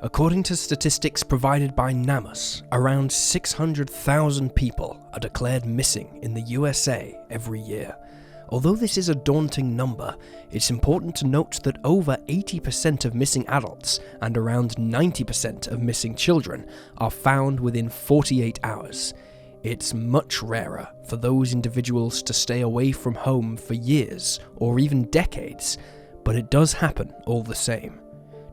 According to statistics provided by NamUs, around 600,000 people are declared missing in the USA every year. Although this is a daunting number, it's important to note that over 80% of missing adults and around 90% of missing children are found within 48 hours. It's much rarer for those individuals to stay away from home for years or even decades, but it does happen all the same.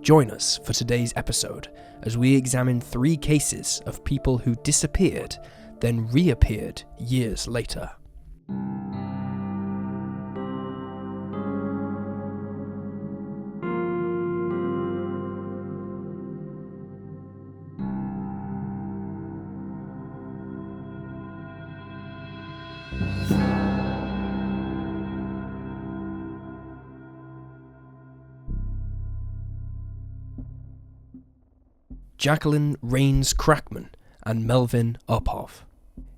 Join us for today's episode as we examine 3 cases of people who disappeared, then reappeared years later. Jacquelyn Rains-Kracman and Melvin Uphoff.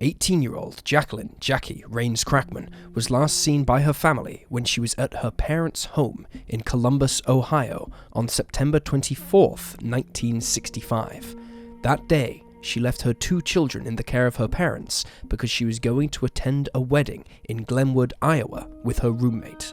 18-year-old Jacquelyn Jackie Rains-Kracman was last seen by her family when she was at her parents' home in Columbus, Ohio on September 24, 1965. That day, she left her 2 children in the care of her parents because she was going to attend a wedding in Glenwood, Iowa with her roommate.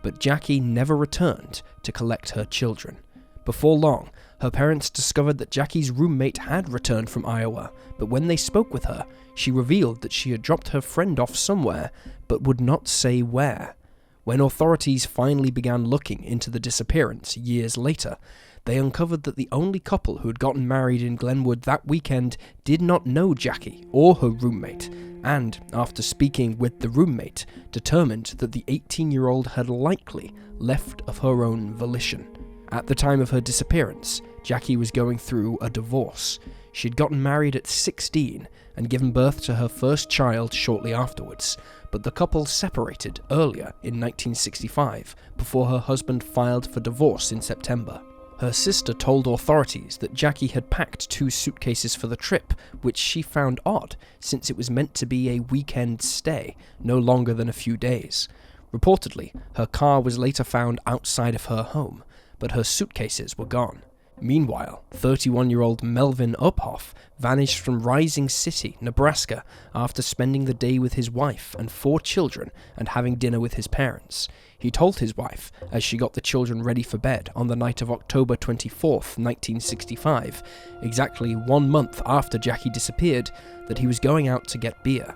But Jackie never returned to collect her children. Before long, her parents discovered that Jackie's roommate had returned from Iowa, but when they spoke with her, she revealed that she had dropped her friend off somewhere, but would not say where. When authorities finally began looking into the disappearance years later, they uncovered that the only couple who had gotten married in Glenwood that weekend did not know Jackie or her roommate, and, after speaking with the roommate, determined that the 18-year-old had likely left of her own volition. At the time of her disappearance, Jackie was going through a divorce. She'd gotten married at 16 and given birth to her first child shortly afterwards, but the couple separated earlier in 1965 before her husband filed for divorce in September. Her sister told authorities that Jackie had packed 2 suitcases for the trip, which she found odd since it was meant to be a weekend stay, no longer than a few days. Reportedly, her car was later found outside of her home, but her suitcases were gone. Meanwhile, 31-year-old Melvin Uphoff vanished from Rising City, Nebraska, after spending the day with his wife and 4 children and having dinner with his parents. He told his wife, as she got the children ready for bed on the night of October 24, 1965, exactly 1 month after Jackie disappeared, that he was going out to get beer.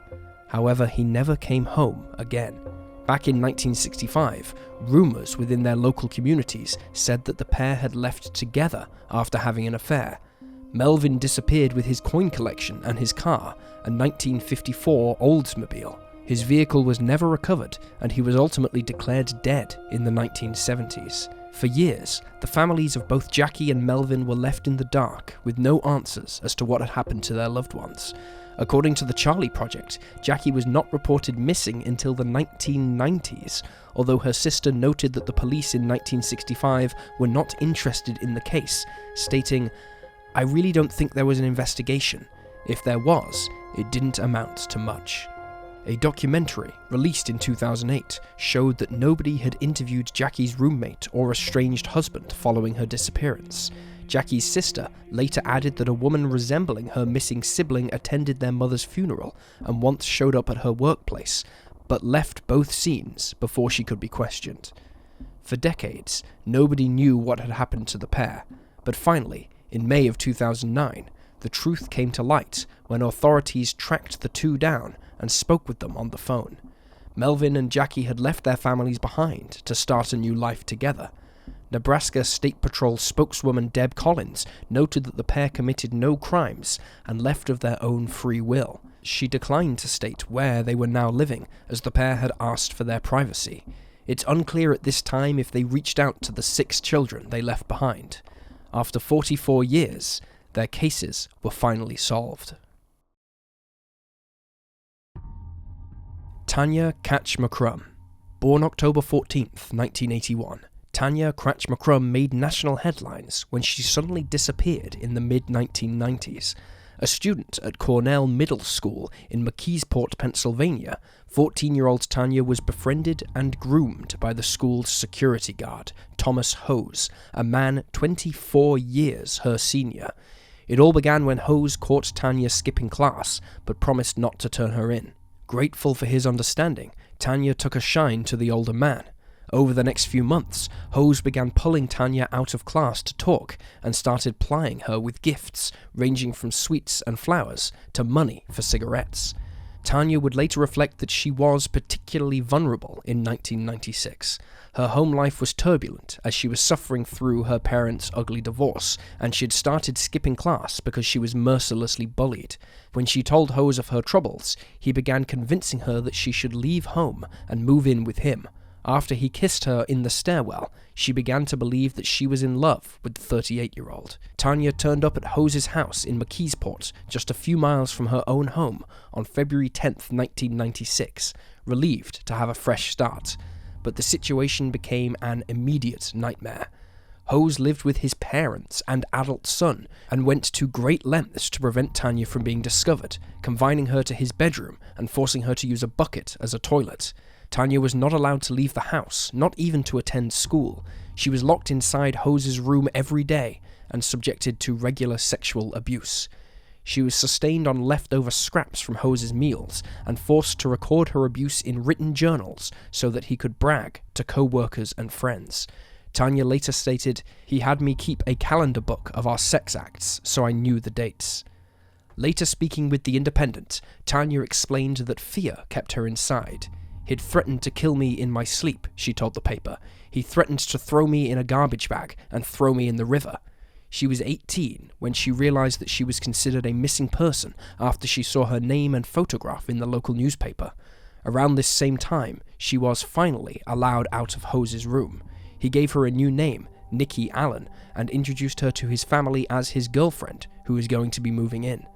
However, he never came home again. Back in 1965, rumours within their local communities said that the pair had left together after having an affair. Melvin disappeared with his coin collection and his car, a 1954 Oldsmobile. His vehicle was never recovered, and he was ultimately declared dead in the 1970s. For years, the families of both Jackie and Melvin were left in the dark with no answers as to what had happened to their loved ones. According to the Charlie Project, Jackie was not reported missing until the 1990s, although her sister noted that the police in 1965 were not interested in the case, stating, "I really don't think there was an investigation. If there was, it didn't amount to much." A documentary released in 2008 showed that nobody had interviewed Jackie's roommate or estranged husband following her disappearance. Jackie's sister later added that a woman resembling her missing sibling attended their mother's funeral and once showed up at her workplace, but left both scenes before she could be questioned. For decades, nobody knew what had happened to the pair, but finally, in May of 2009, the truth came to light when authorities tracked the 2 down and spoke with them on the phone. Melvin and Jackie had left their families behind to start a new life together. Nebraska State Patrol spokeswoman Deb Collins noted that the pair committed no crimes and left of their own free will. She declined to state where they were now living, as the pair had asked for their privacy. It's unclear at this time if they reached out to the 6 children they left behind. After 44 years, their cases were finally solved. Tanya Kach-McCrum. Born October 14, 1981, Tanya Kach-McCrum made national headlines when she suddenly disappeared in the mid-1990s. a student at Cornell Middle School in McKeesport, Pennsylvania, 14-year-old Tanya was befriended and groomed by the school's security guard, Thomas Hose, a man 24 years her senior. It all began when Hose caught Tanya skipping class, but promised not to turn her in. Grateful for his understanding, Tanya took a shine to the older man. Over the next few months, Hose began pulling Tanya out of class to talk and started plying her with gifts, ranging from sweets and flowers to money for cigarettes. Tanya would later reflect that she was particularly vulnerable in 1996. Her home life was turbulent as she was suffering through her parents' ugly divorce, and she had started skipping class because she was mercilessly bullied. When she told Hose of her troubles, he began convincing her that she should leave home and move in with him. After he kissed her in the stairwell, she began to believe that she was in love with the 38-year-old. Tanya turned up at Hose's house in McKeesport, just a few miles from her own home, on February 10th, 1996, relieved to have a fresh start. But the situation became an immediate nightmare. Hose lived with his parents and adult son, and went to great lengths to prevent Tanya from being discovered, confining her to his bedroom and forcing her to use a bucket as a toilet. Tanya was not allowed to leave the house, not even to attend school. She was locked inside Hose's room every day and subjected to regular sexual abuse. She was sustained on leftover scraps from Hose's meals and forced to record her abuse in written journals so that he could brag to co-workers and friends. Tanya later stated, "He had me keep a calendar book of our sex acts so I knew the dates." Later speaking with The Independent, Tanya explained that fear kept her inside. "He'd threatened to kill me in my sleep," she told the paper. "He threatened to throw me in a garbage bag and throw me in the river." She was 18 when she realized that she was considered a missing person after she saw her name and photograph in the local newspaper. Around this same time, she was finally allowed out of Hose's room. He gave her a new name, Nikki Allen, and introduced her to his family as his girlfriend, who was going to be moving in.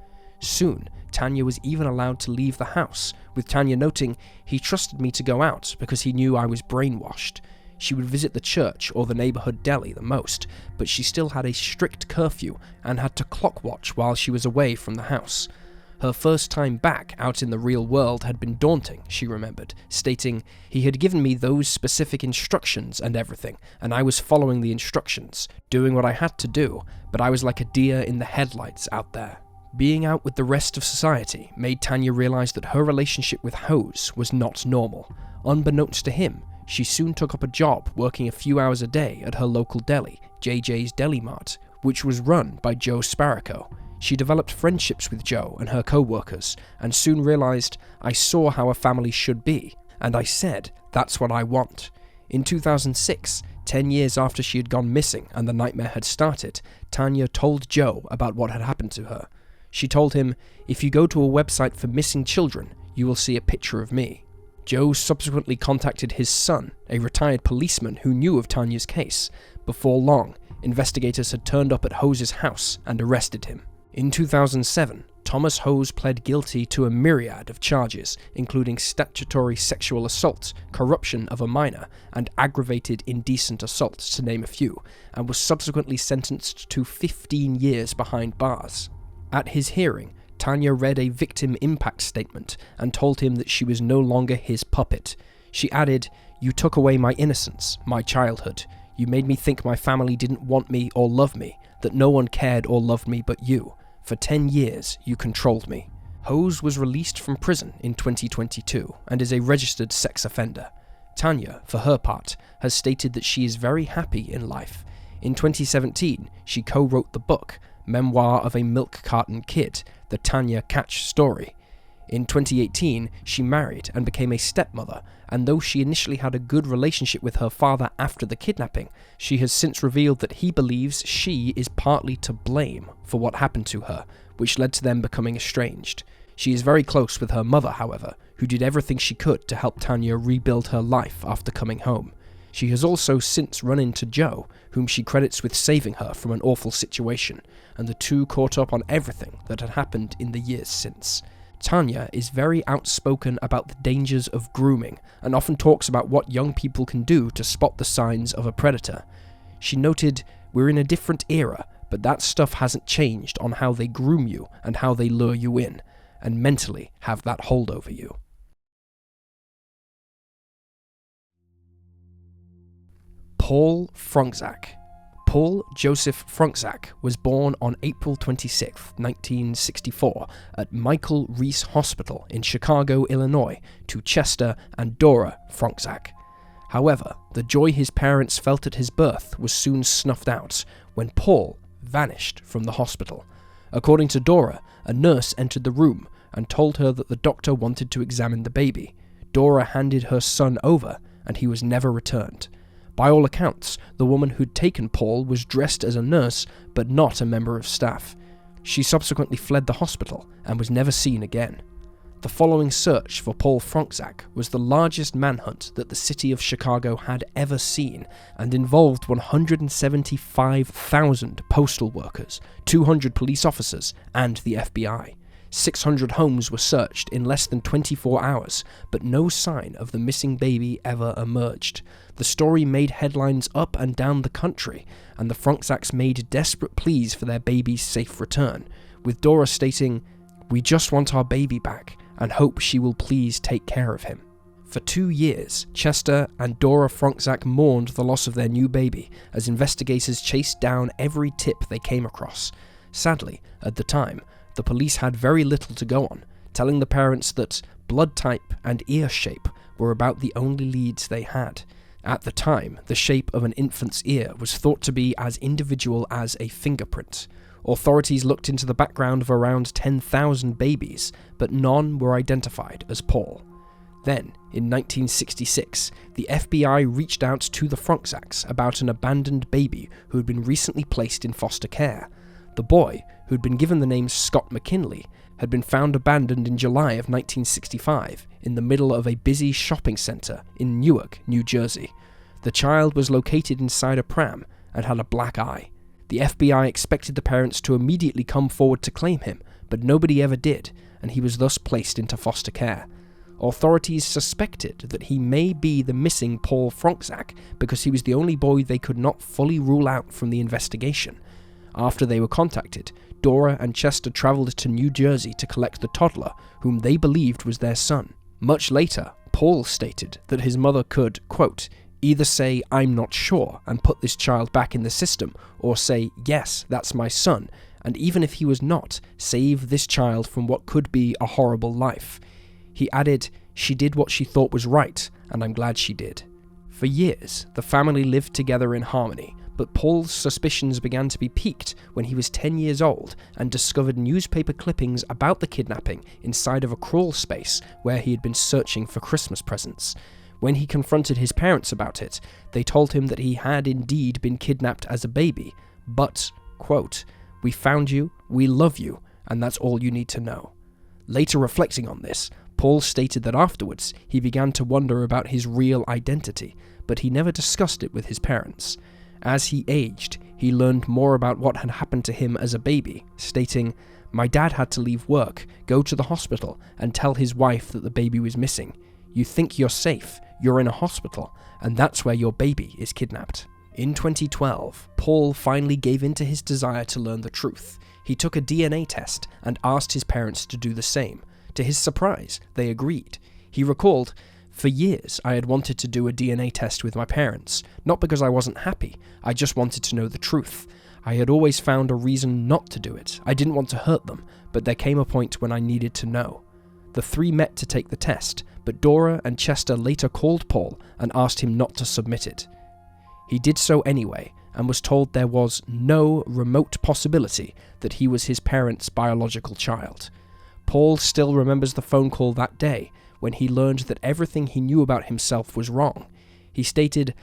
Soon, Tanya was even allowed to leave the house, with Tanya noting, "He trusted me to go out because he knew I was brainwashed." She would visit the church or the neighborhood deli the most, but she still had a strict curfew and had to clock watch while she was away from the house. Her first time back out in the real world had been daunting, she remembered, stating, "He had given me those specific instructions and everything, and I was following the instructions, doing what I had to do, but I was like a deer in the headlights out there." Being out with the rest of society made Tanya realize that her relationship with Hose was not normal. Unbeknownst to him, she soon took up a job working a few hours a day at her local deli, JJ's Deli Mart, which was run by Joe Sparico. She developed friendships with Joe and her co-workers, and soon realized, "I saw how a family should be, and I said, that's what I want." In 2006, 10 years after she had gone missing and the nightmare had started, Tanya told Joe about what had happened to her. She told him, "If you go to a website for missing children, you will see a picture of me." Joe subsequently contacted his son, a retired policeman who knew of Tanya's case. Before long, investigators had turned up at Hose's house and arrested him. In 2007, Thomas Hose pled guilty to a myriad of charges, including statutory sexual assault, corruption of a minor, and aggravated indecent assault, to name a few, and was subsequently sentenced to 15 years behind bars. At his hearing, Tanya read a victim impact statement and told him that she was no longer his puppet. She added, "You took away my innocence, my childhood. You made me think my family didn't want me or love me, that no one cared or loved me but you. For 10 years, you controlled me." Hose was released from prison in 2022 and is a registered sex offender. Tanya, for her part, has stated that she is very happy in life. In 2017, she co-wrote the book, Memoir of a Milk Carton Kid, The Tanya Kach Story. In 2018, she married and became a stepmother, and though she initially had a good relationship with her father after the kidnapping, she has since revealed that he believes she is partly to blame for what happened to her, which led to them becoming estranged. She is very close with her mother, however, who did everything she could to help Tanya rebuild her life after coming home. She has also since run into Joe, whom she credits with saving her from an awful situation, and the two caught up on everything that had happened in the years since. Tanya is very outspoken about the dangers of grooming, and often talks about what young people can do to spot the signs of a predator. She noted, "We're in a different era. but that stuff hasn't changed on how they groom you and how they lure you in, and mentally have that hold over you. Paul Fronczak. Paul Joseph Fronczak was born on April 26, 1964, at Michael Reese Hospital in Chicago, Illinois, to Chester and Dora Fronczak. However, the joy his parents felt at his birth was soon snuffed out when Paul vanished from the hospital. According to Dora, a nurse entered the room and told her that the doctor wanted to examine the baby. Dora handed her son over, and he was never returned. By all accounts, the woman who'd taken Paul was dressed as a nurse, but not a member of staff. She subsequently fled the hospital and was never seen again. The following search for Paul Fronczak was the largest manhunt that the city of Chicago had ever seen, and involved 175,000 postal workers, 200 police officers, and the FBI. 600 homes were searched in less than 24 hours, but no sign of the missing baby ever emerged. The story made headlines up and down the country, and the Fronczaks made desperate pleas for their baby's safe return, with Dora stating, "We just want our baby back, and hope she will please take care of him." For 2 years, Chester and Dora Fronczak mourned the loss of their new baby as investigators chased down every tip they came across. Sadly, at the time, the police had very little to go on, telling the parents that blood type and ear shape were about the only leads they had. At the time, the shape of an infant's ear was thought to be as individual as a fingerprint. Authorities looked into the background of around 10,000 babies, but none were identified as Paul. Then, in 1966, the FBI reached out to the Fronczaks about an abandoned baby who had been recently placed in foster care. The boy, who'd been given the name Scott McKinley, had been found abandoned in July of 1965 in the middle of a busy shopping center in Newark, New Jersey. The child was located inside a pram and had a black eye. The FBI expected the parents to immediately come forward to claim him, but nobody ever did, and he was thus placed into foster care. Authorities suspected that he may be the missing Paul Fronczak because he was the only boy they could not fully rule out from the investigation. After they were contacted, Dora and Chester travelled to New Jersey to collect the toddler, whom they believed was their son. Much later, Paul stated that his mother could, quote, either say, "I'm not sure," and put this child back in the system, or say, "Yes, that's my son," and even if he was not, save this child from what could be a horrible life. He added, "She did what she thought was right, and I'm glad she did." For years, the family lived together in harmony, but Paul's suspicions began to be piqued when he was 10 years old and discovered newspaper clippings about the kidnapping inside of a crawl space where he had been searching for Christmas presents. When he confronted his parents about it, they told him that he had indeed been kidnapped as a baby, but, quote, "We found you, we love you, and that's all you need to know." Later reflecting on this, Paul stated that afterwards he began to wonder about his real identity, but he never discussed it with his parents. As he aged, he learned more about what had happened to him as a baby, stating, "My dad had to leave work, go to the hospital, and tell his wife that the baby was missing. You think you're safe, you're in a hospital, and that's where your baby is kidnapped." In 2012, Paul finally gave in to his desire to learn the truth. He took a DNA test and asked his parents to do the same. To his surprise, they agreed. He recalled, "For years, I had wanted to do a DNA test with my parents, not because I wasn't happy, I just wanted to know the truth. I had always found a reason not to do it. I didn't want to hurt them, but there came a point when I needed to know." The three met to take the test, but Dora and Chester later called Paul and asked him not to submit it. He did so anyway, and was told there was no remote possibility that he was his parents' biological child. Paul still remembers the phone call that day, when he learned that everything he knew about himself was wrong. He stated,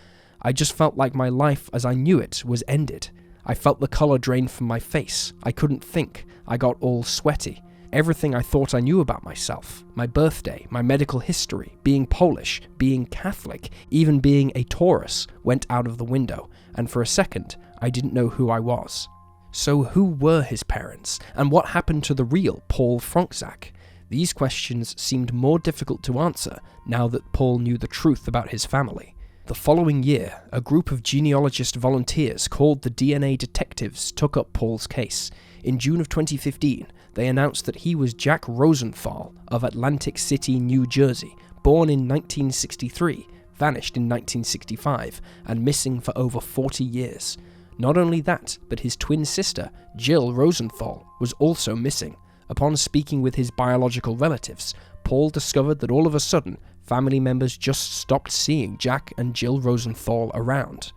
"I just felt like my life as I knew it was ended. I felt the colour drain from my face. I couldn't think. I got all sweaty. Everything I thought I knew about myself, my birthday, my medical history, being Polish, being Catholic, even being a Taurus, went out of the window, and for a second, I didn't know who I was." So who were his parents, and what happened to the real Paul Fronczak? These questions seemed more difficult to answer now that Paul knew the truth about his family. The following year, a group of genealogist volunteers called the DNA Detectives took up Paul's case. In June of 2015, they announced that he was Jack Rosenthal of Atlantic City, New Jersey, born in 1963, vanished in 1965, and missing for over 40 years. Not only that, but his twin sister, Jill Rosenthal, was also missing. Upon speaking with his biological relatives, Paul discovered that all of a sudden, family members just stopped seeing Jack and Jill Rosenthal around.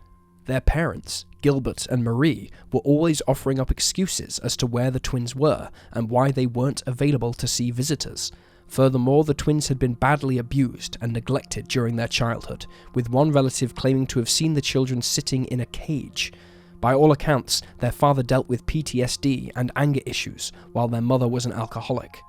Their parents, Gilbert and Marie, were always offering up excuses as to where the twins were and why they weren't available to see visitors. Furthermore, the twins had been badly abused and neglected during their childhood, with one relative claiming to have seen the children sitting in a cage. By all accounts, their father dealt with PTSD and anger issues, while their mother was an alcoholic.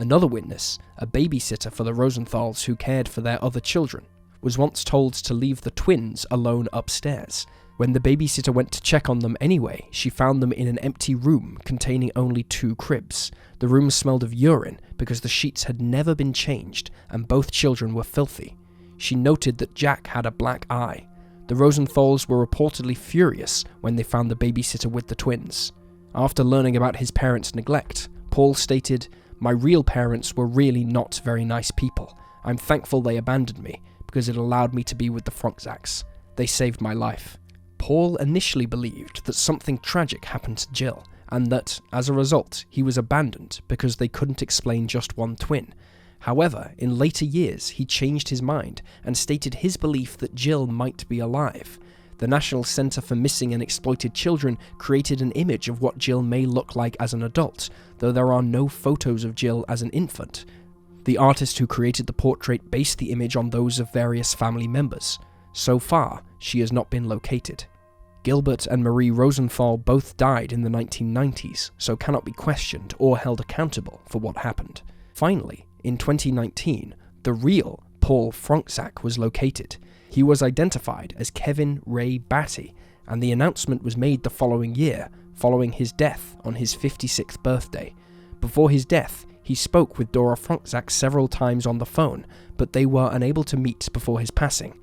Another witness, a babysitter for the Rosenthals who cared for their other children, was once told to leave the twins alone upstairs. When the babysitter went to check on them anyway, she found them in an empty room containing only 2 cribs. The room smelled of urine because the sheets had never been changed and both children were filthy. She noted that Jack had a black eye. The Rosenthals were reportedly furious when they found the babysitter with the twins. After learning about his parents' neglect, Paul stated, "My real parents were really not very nice people. I'm thankful they abandoned me because it allowed me to be with the Fronczaks. They saved my life." Paul initially believed that something tragic happened to Jill, and that, as a result, he was abandoned because they couldn't explain just one twin. However, in later years, he changed his mind and stated his belief that Jill might be alive. The National Center for Missing and Exploited Children created an image of what Jill may look like as an adult, though there are no photos of Jill as an infant. The artist who created the portrait based the image on those of various family members. So far, she has not been located. Gilbert and Marie Rosenthal both died in the 1990s, so cannot be questioned or held accountable for what happened. Finally, in 2019, the real Paul Fronczak was located. He was identified as Kevin Ray Batty, and the announcement was made the following year, following his death on his 56th birthday. Before his death, he spoke with Dora Fronczak several times on the phone, but they were unable to meet before his passing.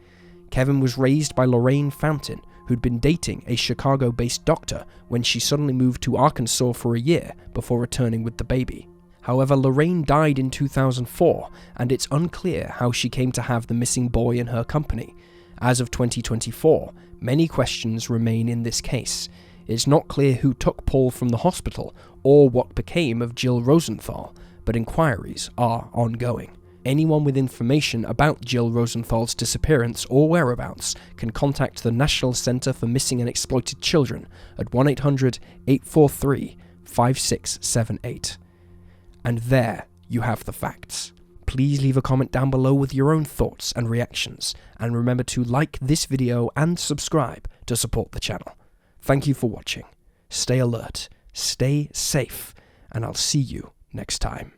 Kevin was raised by Lorraine Fountain, who'd been dating a Chicago-based doctor when she suddenly moved to Arkansas for a year before returning with the baby. However, Lorraine died in 2004, and it's unclear how she came to have the missing boy in her company. As of 2024, many questions remain in this case. It's not clear who took Paul from the hospital or what became of Jill Rosenthal, but inquiries are ongoing. Anyone with information about Jill Rosenthal's disappearance or whereabouts can contact the National Center for Missing and Exploited Children at 1-800-843-5678. And there you have the facts. Please leave a comment down below with your own thoughts and reactions, and remember to like this video and subscribe to support the channel. Thank you for watching. Stay alert, stay safe, and I'll see you next time.